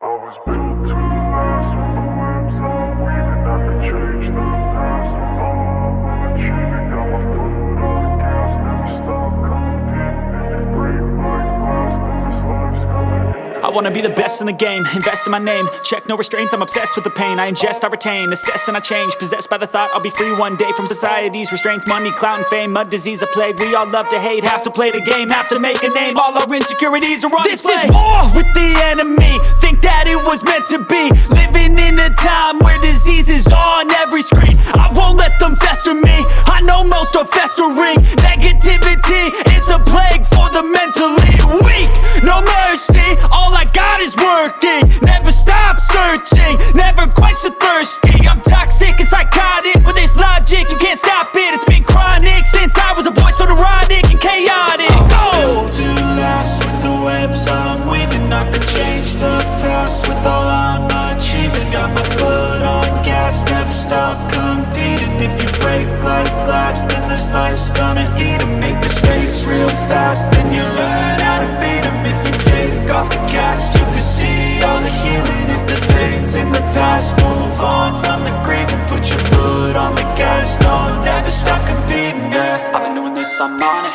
I was built to last with the webs I'm weaving. I could change the past with all I'm achieving. Got my foot on the gas, never stop competing. If you break my glass, then this life's gonna end. I wanna be the best in the game, invest in my name. Check no restraints, I'm obsessed with the pain. I ingest, I retain, assess and I change. Possessed by the thought I'll be free one day from society's restraints. Money, clout and fame, mud, disease, a plague. We all love to hate, have to play the game, have to make a name. All our insecurities are on display. This is war with the enemy, think that it was meant to be. Living in a time where disease is on every screen. I won't let them fester me, I know most are festering. Negativity is a plague for the mentally weak. No mercy, all I got is working. Never stop searching, never quench the thirsty. I'm toxic and psychotic with this logic, you can't stop it. It's been chronic since I was a boy, so neurotic and chaotic. Built to last with the webs I'm weaving. I could change the past with all I'm achieving. Got my foot on gas, never stop competing. If you break like glass, then this life's gonna eat 'em. Make mistakes real fast, then you learn how to beat 'em. If you take off the cast, you can see all the healing. If the pain's in the past, move on from the grave and put your foot on the gas. No, never stop competing, yeah. I've been doing this, I'm on it.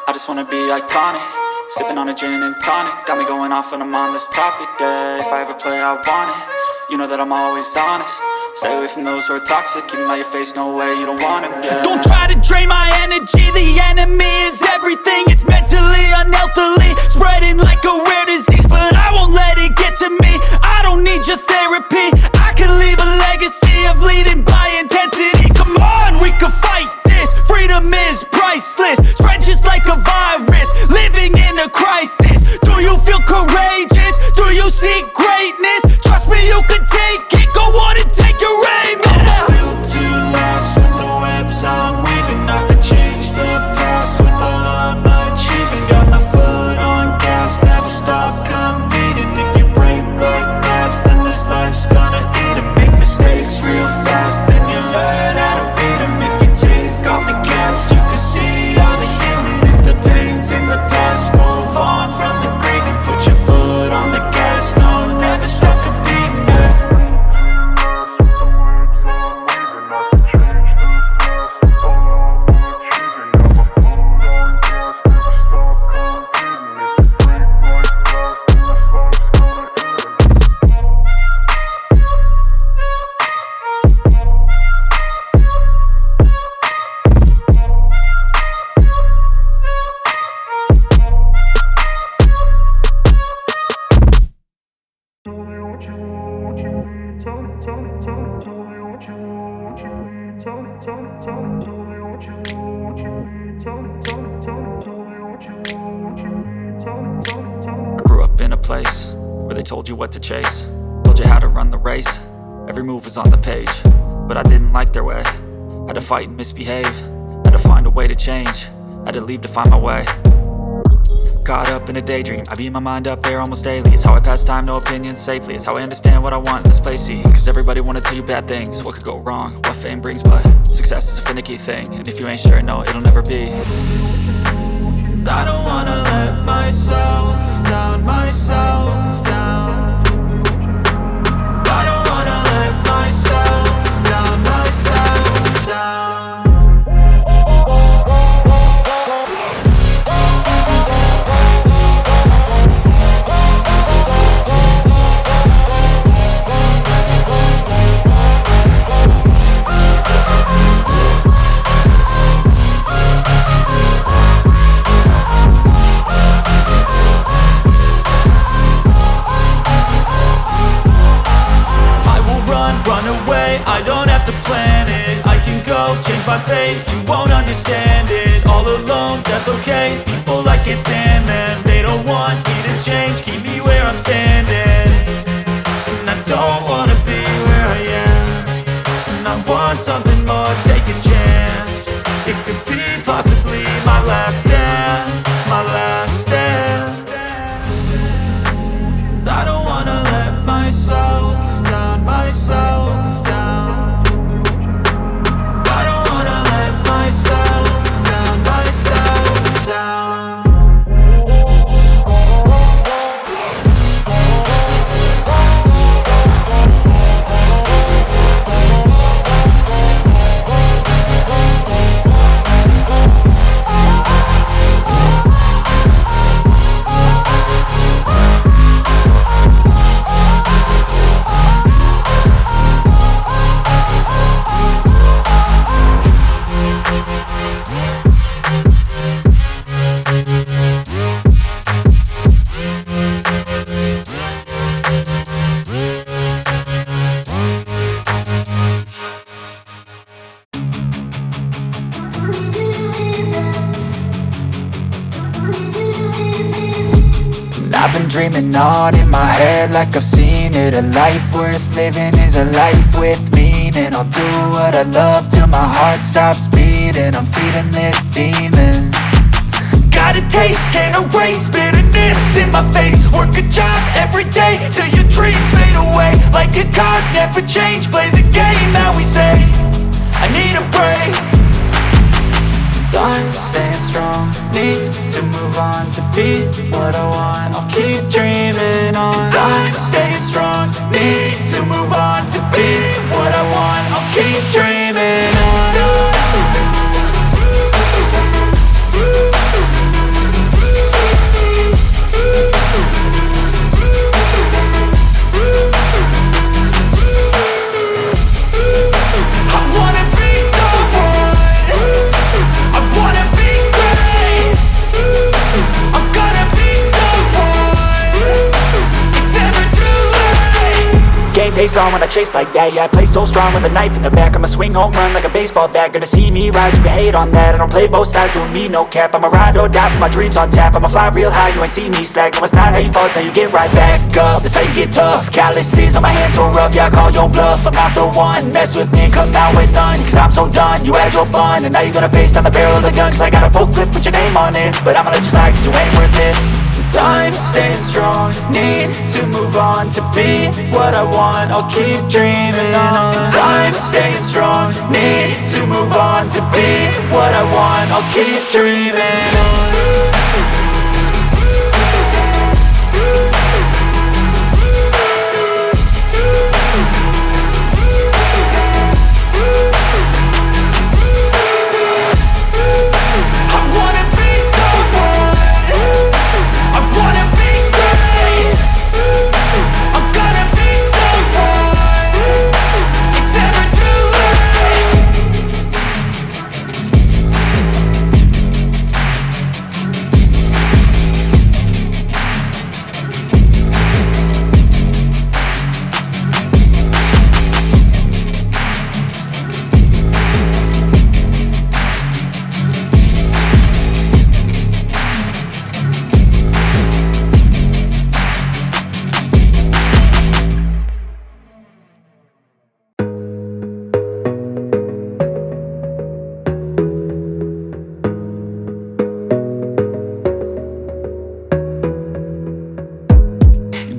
I just wanna be iconic. Sipping on a gin and tonic, got me going off when I'm on this topic, yeah. If I ever play, I want it. You know that I'm always honest. Stay away from those who are toxic. Keep them out your face, no way, you don't want them, yeah. Don't try to drain my energy. The enemy is everything. It's mentally, unhealthily, spreading like a rare disease. But I won't let it get to me. I don't need your therapy. I can leave a legacy of leading by intensity. Come on, we can fight this. Freedom is priceless. Spread just like a virus. Living in a crisis. Do you feel courageous? Do you seek greatness? Trust me, you can take it. Go on and take your aim. Yeah. Built to last with the webs I'm weaving. I could change the past with all I'm achieving. Got my foot on gas, never stop competing. If you break like glass, then this life's gonna eat 'em. Make mistakes real fast, then you learn how to beat 'em. If you take off the cast, you can see all the healing. If the pain's in the past, move on from the grave and put your foot on the gas. No, never stop competing, yeah. Told you what to chase, told you how to run the race. Every move was on the page, but I didn't like their way. Had to fight and misbehave, had to find a way to change. Had to leave to find my way. Caught up in a daydream, I beat my mind up there almost daily. It's how I pass time, no opinions safely. It's how I understand what I want in this place, see. Cause everybody wanna tell you bad things, what could go wrong, what fame brings. But success is a finicky thing, and if you ain't sure, no, it'll never be. I don't wanna let myself down, myself down. I don't wanna let myself down, myself down. I don't have to plan it, I can go change my fate. You won't understand it, all alone, that's okay. People, I can't stand them, they don't want me to change. Keep me where I'm standing, and I don't wanna be where I am. And I want something more, take a chance. It could be possibly my last dance, my last dance. I don't wanna let myself down, myself down. Down. I've been dreaming on in my head like I've seen it. A life worth living is a life with meaning. I'll do what I love till my heart stops beating. I'm feeding this demon. Got a taste, can't erase bitterness in my face. Work a job every day till your dreams fade away. Like a card, never change, play the game that we say. I need a break. I'm staying strong, need to move on to be what I want. I'll keep dreaming on. I'm staying strong, need to move on to be what I want. I'll keep dreaming on. Game face on when I chase like that. Yeah, I play so strong with a knife in the back. I'ma swing home run like a baseball bat. Gonna see me rise, you can hate on that. I don't play both sides, doing me no cap. I'ma ride or die for my dreams on tap. I'ma fly real high, you ain't see me slack. No, it's not how you fall, it's how you get right back up. That's how you get tough. Calluses on my hands so rough, yeah, I call your bluff. I'm not the one, mess with me and come out with none. Cause I'm so done, you had your fun. And now you're gonna face down the barrel of the gun. Cause I got a full clip, put your name on it. But I'ma let you slide cause you ain't worth it. I'm staying strong, need to move on to be what I want. I'll keep dreaming on. I'm staying strong, need to move on to be what I want. I'll keep dreaming on.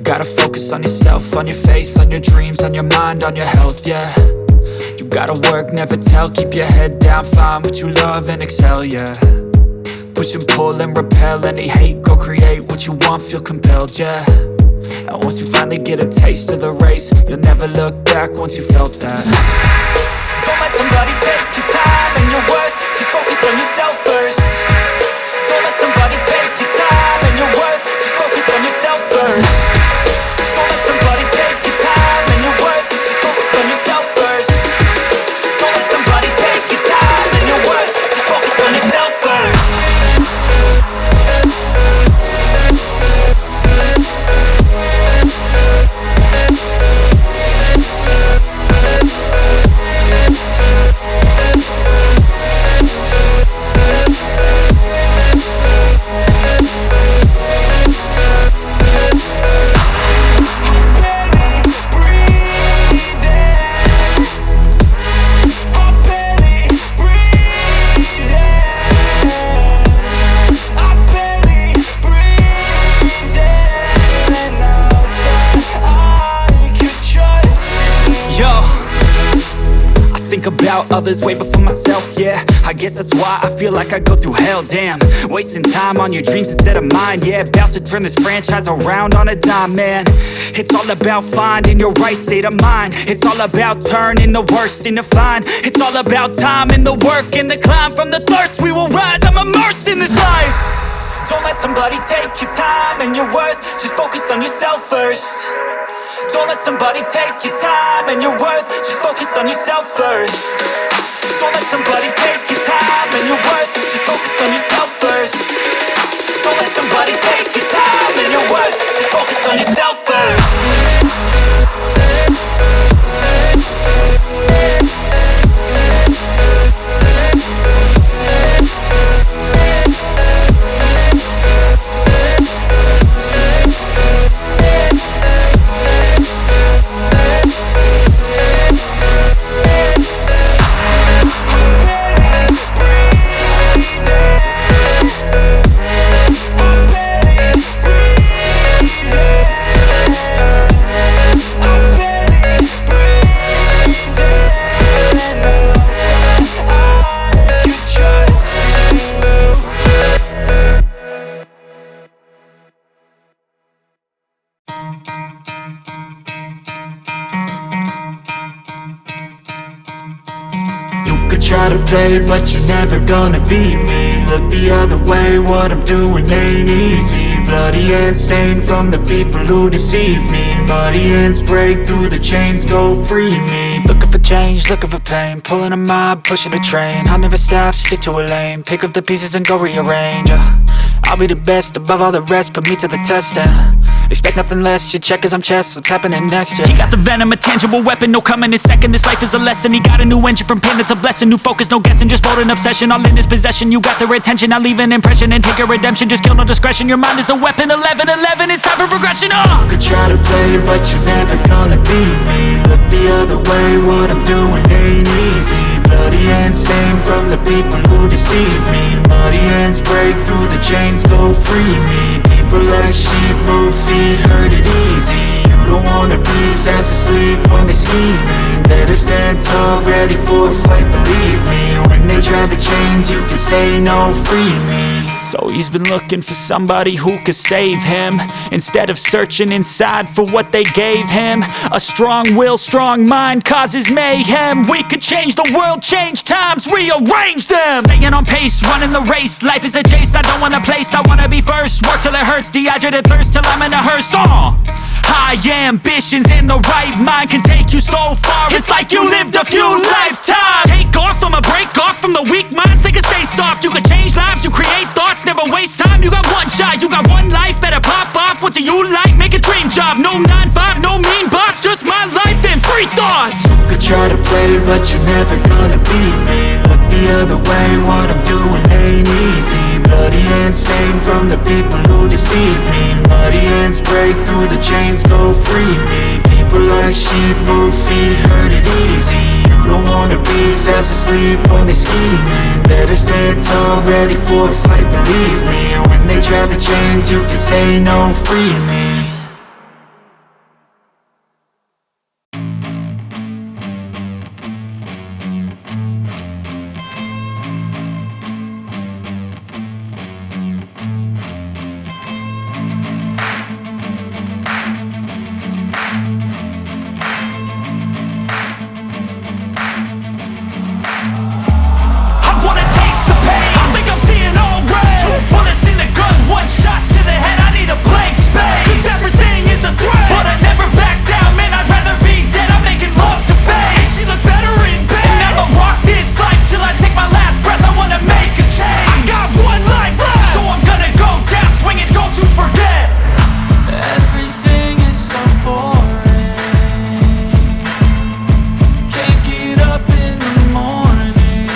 Gotta focus on yourself, on your faith, on your dreams, on your mind, on your health, yeah. You gotta work, never tell, keep your head down, find what you love and excel, yeah. Push and pull and repel any hate, go create what you want, feel compelled, yeah. And once you finally get a taste of the race, you'll never look back once you felt that. Don't let somebody take your time and your worth, just focus on yourself first. Don't let somebody take your time and your worth, just focus on yourself first. Don't let somebody take your time and your worth, just focus on yourself first. Don't let somebody take your time and your worth, just focus on yourself first. About others way before myself, yeah. I guess that's why I feel like I go through hell, damn. Wasting time on your dreams instead of mine, yeah. About to turn this franchise around on a dime, man. It's all about finding your right state of mind. It's all about turning the worst into fine. It's all about time and the work and the climb. From the thirst we will rise, I'm immersed in this life. Don't let somebody take your time and your worth, just focus on yourself first. Don't let somebody take your time and your worth, just focus on yourself first. Don't let somebody take your time and your worth, just focus on yourself first. Don't let somebody take your time and your worth, just focus on yourself first. try to play, but you're never gonna beat me. Look the other way, what I'm doing ain't easy. Bloody hands stained from the people who deceive me. Muddy hands break through the chains, go free me. Looking for change, looking for pain, pulling a mob, pushing a train. I'll never stop, stick to a lane, pick up the pieces and go rearrange. I'll be the best above all the rest, put me to the test and expect nothing less. You check as I'm chess, what's happening next? Yeah. He got the venom, a tangible weapon, no coming in second. This life is a lesson. He got a new engine from pain, that's a blessing. New focus, no guessing, just bold and obsession. All in his possession, you got their attention. I'll leave an impression and take a redemption. Just kill no discretion. Your mind is a weapon. 11-11, it's time for progression. You could try to play, but you're never gonna beat me. Look the other way, what I'm doing ain't easy. Bloody hands stained from the people who deceive me. Muddy hands break through the chains, go free me. People like sheep move feet, hurt it easy. You don't wanna be fast asleep when they scheming. Better stand tall, ready for a fight, believe me. When they try the chains, you can say no, free me. So he's been looking for somebody who could save him, instead of searching inside for what they gave him. A strong will, strong mind causes mayhem. We could change the world, change times, rearrange them. Staying on pace, running the race. Life is a chase, I don't want a place, I wanna be first. Work till it hurts, dehydrated thirst till I'm in a hearse. High ambitions and the right mind can take you so far. It's like you lived a few lifetimes. Take off from a break off from the weak minds, they can stay soft. You can change lives, you create thoughts, never waste time. You got one shot, you got one life, better pop off. What do you like? Make a dream job. No 9-5, no mean boss, just my life and free thoughts. You could try to play, but you're never gonna beat me. Look the other way, what I'm doing ain't easy. Bloody hands stained from the people who deceive me. Muddy hands break through the chains, go free me. People like sheep move feet, hurt it easy. You don't wanna be fast asleep when they scheming. Better stand tall, ready for a fight, believe me. When they try the chains, you can say no, free me. One shot to the head, I need a blank space. 'Cause everything is a threat, but I never back down. Man, I'd rather be dead, I'm making love to fate. And she look better in bed, and I'ma rock this life till I take my last breath. I wanna make a change, I got one life left, so I'm gonna go down swinging, don't you forget. Everything is so boring. Can't get up in the morning.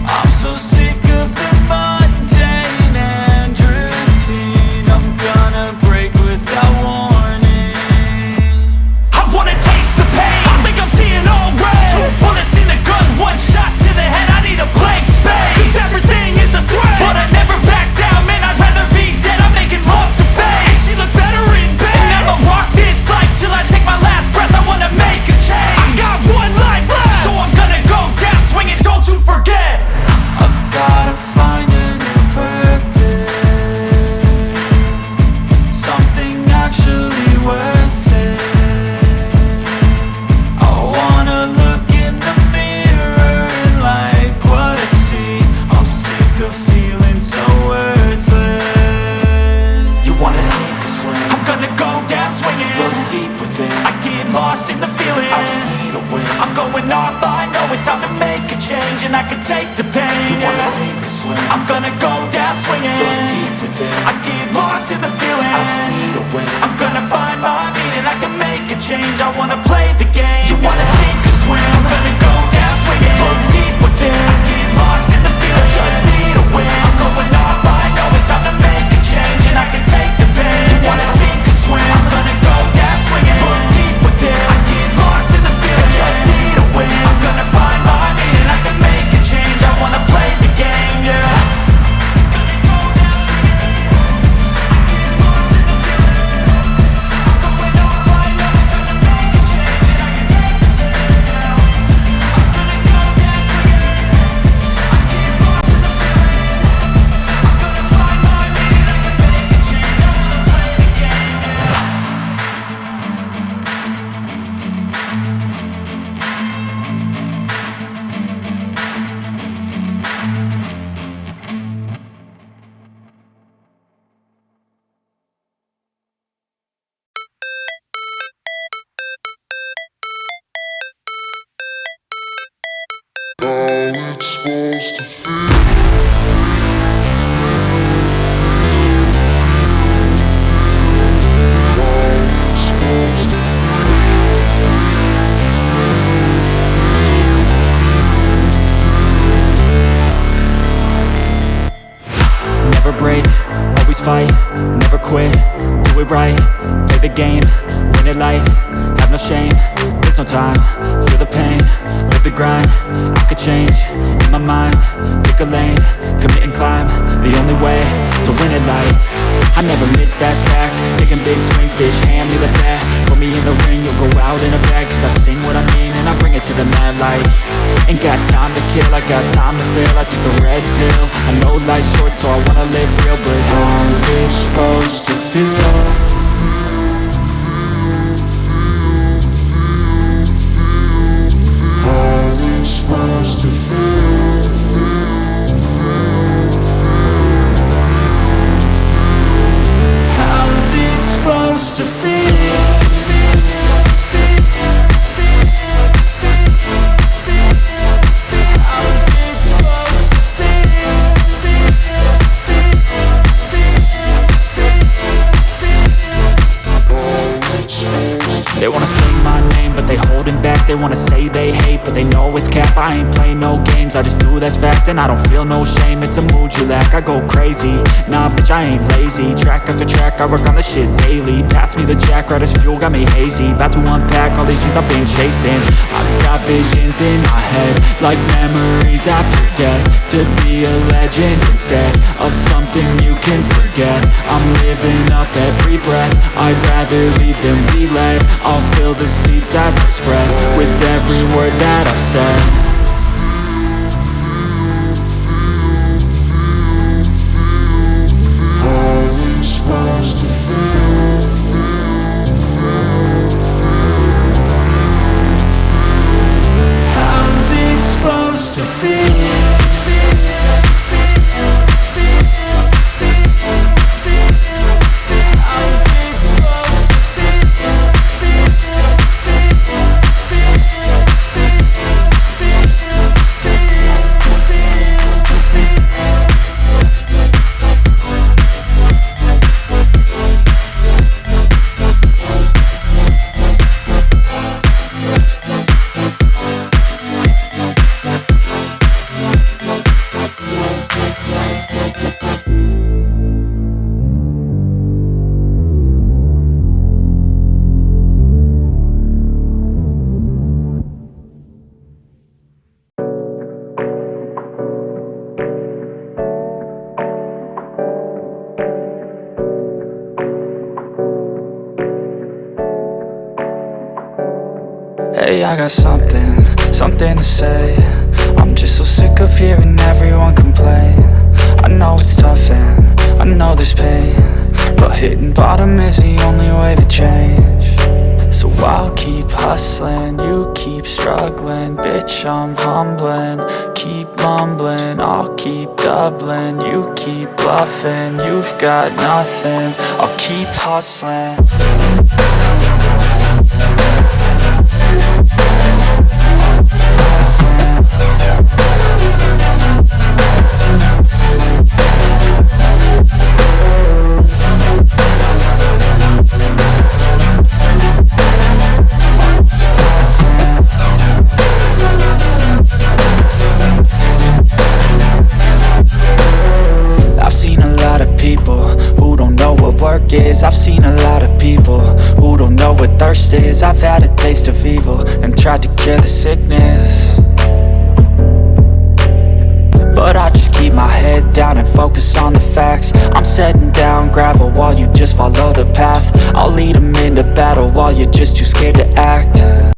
I'm so sick of the mundane and routine. I'm gonna break without warning. I wanna taste the pain, I think I'm seeing all red. 2 bullets in the gun, 1 shot to the head, I need a blank space. 'Cause everything is a threat, but I never back down. Man, I'd rather be dead, I'm making love to fate. And she look better in bed, and I'ma rock this life till I take my last breath. I wanna make a change, I got one life left, so I'm gonna go down swinging, don't you forget. I've gotta find a new purpose, something actually worth it. I wanna look in the mirror and like what I see. I'm sick of feeling so worthless. You wanna sink or swim? I'm gonna go down swinging. Look deep within, I get lost in the feeling, I just need a win. I'm going off, I know it's time to make a change, and I can take the pain. You wanna yeah. sink or swim? I'm gonna go down swinging. Look deep within, I get lost in the feeling, I just need a win. I'm gonna find my meaning, I can make a change. I wanna play the game. You wanna sink or swim? I'm gonna go down swinging. Look deep within, I get lost in the feeling, just need a win. I'm going off, I know it's time to make a change, and I can take the pain. You wanna sink or swim? I'm gonna go down swinging. Look deep within, I get lost in the feeling, just need a win. I'm gonna find my meaning, I can make a change. I wanna play the game, yeah. Gonna go down swinging. I get lost in the feeling. I'm going off, I know it's time to make a change, and I can take the pain. Never break, always fight, never quit, do it right, play the game, win it life, have no shame, there's no time, feel the pain, live the grind, I could change, in my mind, pick a lane, commit and climb, the only way to win it life. I never miss, that's fact, taking big swings, bitch, hand me the bat, put me in the ring, you'll go out in a bag, cause I sing what I mean and I bring it to the mad light. Ain't got time to kill, I got time to feel, I took the red pill, I know life's short so I wanna live real, but how's it supposed to feel? How's it supposed to feel? How's it supposed to feel? They wanna say my name, but they holding back. They wanna say they hate, but they know it's cap. I ain't play no games, I just do that's fact. And I don't feel no shame, it's a mood you lack. I go crazy, nah bitch I ain't lazy. Track after track, I work on this shit daily. Pass me the jack, right as fuel, got me hazy. About to unpack all these things I've been chasing. I've got visions in my head, like memories after death. To be a legend instead of something you can forget. I'm living up every breath, I'd rather lead than be led. I'll fill the seats as I spread with every word that I've said. How's it supposed to feel? How's it supposed to feel? Hey, I got something to say. I'm just so sick of hearing everyone complain. I know it's tough and I know there's pain, but hitting bottom is the only way to change. So I'll keep hustling, you keep struggling. Bitch, I'm humbling, keep mumbling. I'll keep doubling, you keep bluffing. You've got nothing, I'll keep hustling. I've seen a lot of people who don't know what work is. I've seen a lot of people who don't know what thirst is. I've had a taste of evil and tried to cure the sickness, but I just keep my head down and focus on the facts. I'm setting down gravel while you just follow the path. I'll lead them into battle while you're just too scared to act.